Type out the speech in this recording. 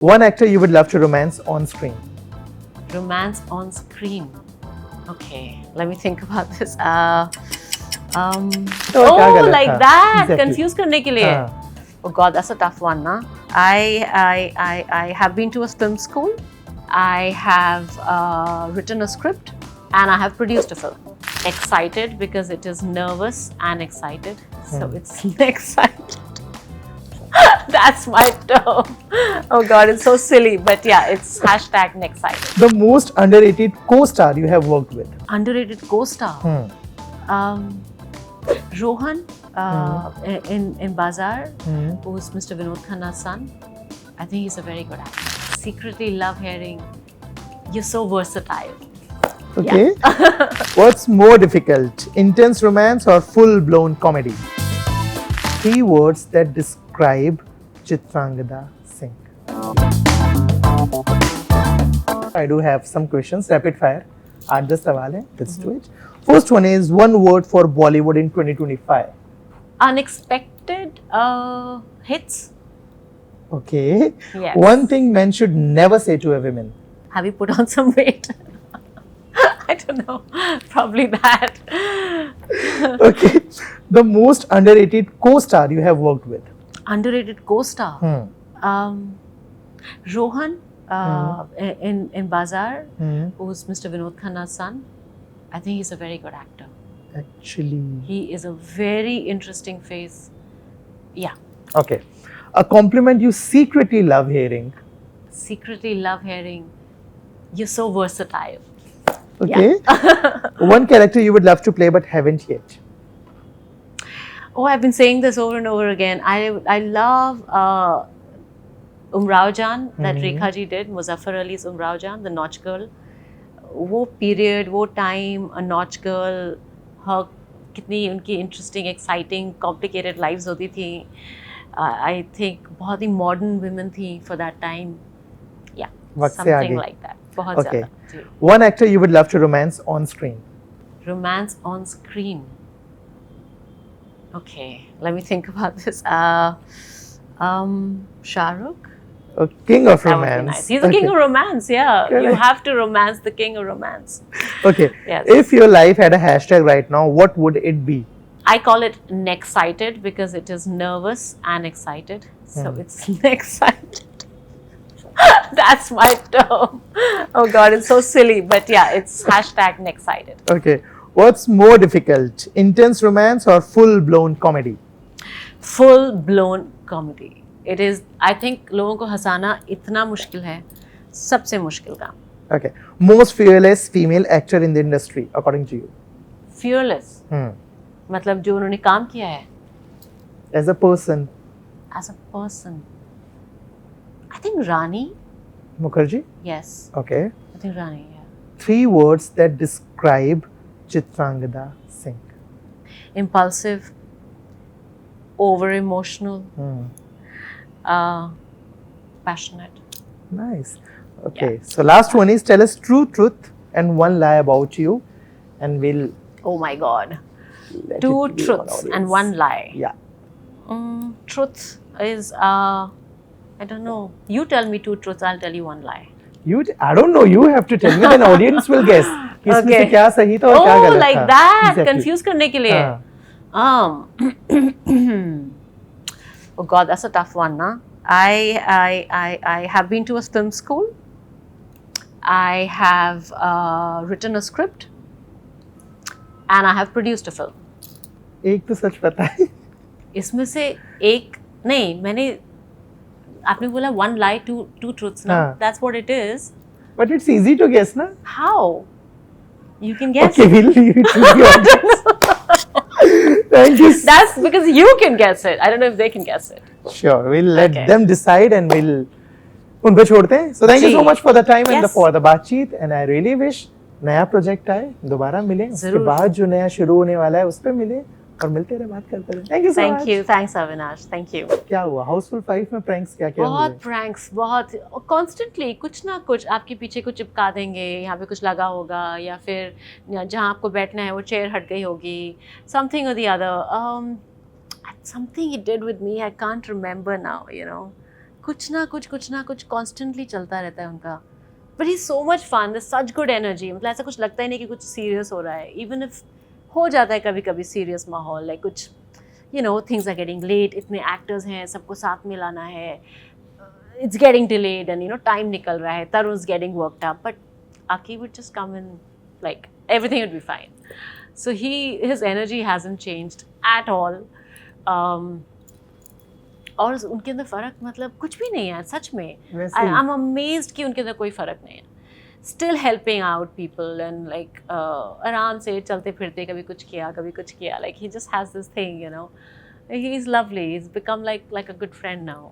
One actor you would love to romance on screen. Romance on screen. Okay, let me think about this. तो क्या Oh, गलत like था? that. Exactly. Confuse करने के लिए. हाँ. Oh God, that's a tough one, na. I have been to a film school. I have written a script, and I have produced a film. Excited because it is nervous and excited, so it's excited. That's my term. Oh God, it's so silly, but yeah, it's hashtag excited. The most underrated co-star you have worked with. Underrated co-star. Rohan in Bazaar, who's Mr. Vinod Khanna's son. I think he's a very good actor. Secretly love hearing. You're so versatile. Okay. What's more difficult, intense romance or full-blown comedy? 3 words that describe Chitrangada Singh. I do have some questions, rapid fire. 8-10 सवाल हैं. Let's do it. First one is one word for Bollywood in 2025. Unexpected hits. Okay. Yes. One thing men should never say to a woman. Have you put on some weight? I don't know. Probably that. Okay. The most underrated co-star you have worked with. Underrated co-star. Rohan in Bazaar, who's Mr. Vinod Khanna's son. I think he's a very good actor. Actually. He is a very interesting face. Yeah. Okay. A compliment you secretly love hearing. Secretly love hearing. You're so versatile. Okay. One character you would love to play but haven't yet. Oh, I've been saying this over and over again. I love Umrao Jan that Rekha ji did, Muzaffar Ali's Umrao Jan, the Notch Girl. वो period, वो time, a Notch Girl, her कितनी उनकी interesting, exciting, complicated lives होती थी. I think बहुत ही modern women थी for that time. Yeah, वक्त से something आगे. like that. बहुत Okay. ज़्यादा. One actor you would love to romance on screen. Romance on screen. Okay, let me think about this. Shah Rukh. A king of That would be romance. nice. He's the king of romance, yeah. You Correct. have to romance the king of romance. Okay. Yes. If your life had a hashtag right now, what would it be? I call it Nexcited because it is nervous and excited. So it's Nexcited. That's my term. Oh God, it's so silly. But yeah, it's hashtag Nexcited. Okay. What's more difficult, intense romance or full-blown comedy? Full blown comedy. It is, I think, लोगों को हंसाना इतना मुश्किल है, सबसे मुश्किल काम. Okay. Most fearless female actor in the industry, according to you. Fearless. मतलब जो उन्होंने काम किया है. As a person. As a person. I think Rani. Mukherjee? Yes. Okay. I think Rani, yeah. 3 words that describe Chitrangada Singh. Impulsive, over emotional, passionate. Nice. Okay. So last one is tell us true truth and one lie about you, and we'll Oh my God. let 2 it be truths on and audience. 1 lie. Yeah. Truth is, I don't know. You tell me 2 truths, I'll tell you 1 lie. I don't know. You have to tell me. Then audience will guess. कि इसमें से Okay. क्या सही था और क्या Oh, गलत like था. that. Exactly. Confuse करने के लिए. हाँ. Oh God, that's a tough one, na. I have been to a film school. I have written a script, and I have produced a film. एक तो सच पता है. इसमें से एक नहीं, मैंने आपने बोला 1 lie, 2 truths, na. हाँ. That's what it is. But it's easy to guess, na? How? You can guess. Okay, we'll leave it to the audience. Thank you. That's because you can guess it. I don't know if they can guess it. Sure, we'll let Okay. them decide and we'll उनको छोड़ते हैं. So thank you so जी. much for the time and Yes. for the बातचीत, and I really wish नया project आए, दोबारा मिले, उसके जरूर. बाद जो नया शुरू होने वाला है उस पे मिले और मिलते रहे, बात करते रहे. Thank you so much. Thank you. Thanks, Avinash. Thank you. क्या हुआ? Housefull 5 में pranks क्या क्या बहुत हुए? प्रैंक्स, बहुत कॉन्स्टेंटली कुछ ना कुछ आपके पीछे कुछ चिपका देंगे, यहाँ पे कुछ लगा होगा, या फिर जहाँ आपको बैठना है वो चेयर हट गई होगी, समथिंग और the other. Something he did with me, I can't remember now, you know. कुछ ना कुछ कॉन्स्टेंटली चलता रहता है उनका. But he so much fun, such good energy. मतलब ऐसा कुछ लगता ही नहीं कि कुछ सीरियस हो रहा है. इवन इफ हो जाता है कभी कभी सीरियस माहौल, लाइक कुछ थिंग्स आर गेटिंग लेट, इतने एक्टर्स हैं, सबको साथ में लाना है, it's getting delayed and time nikal raha hai, Tarun's getting worked up, but Aki would just come in, like everything would be fine. So his energy hasn't changed at all. और उनके अंदर फ़र्क मतलब कुछ भी नहीं है सच में. वैसे ही. आई एम अमेज्ड कि उनके अंदर कोई फ़र्क नहीं है. Still helping out people and like आराम से चलते फिरते, कभी कुछ किया, like he just has this thing, he is lovely, he is become like a good friend now.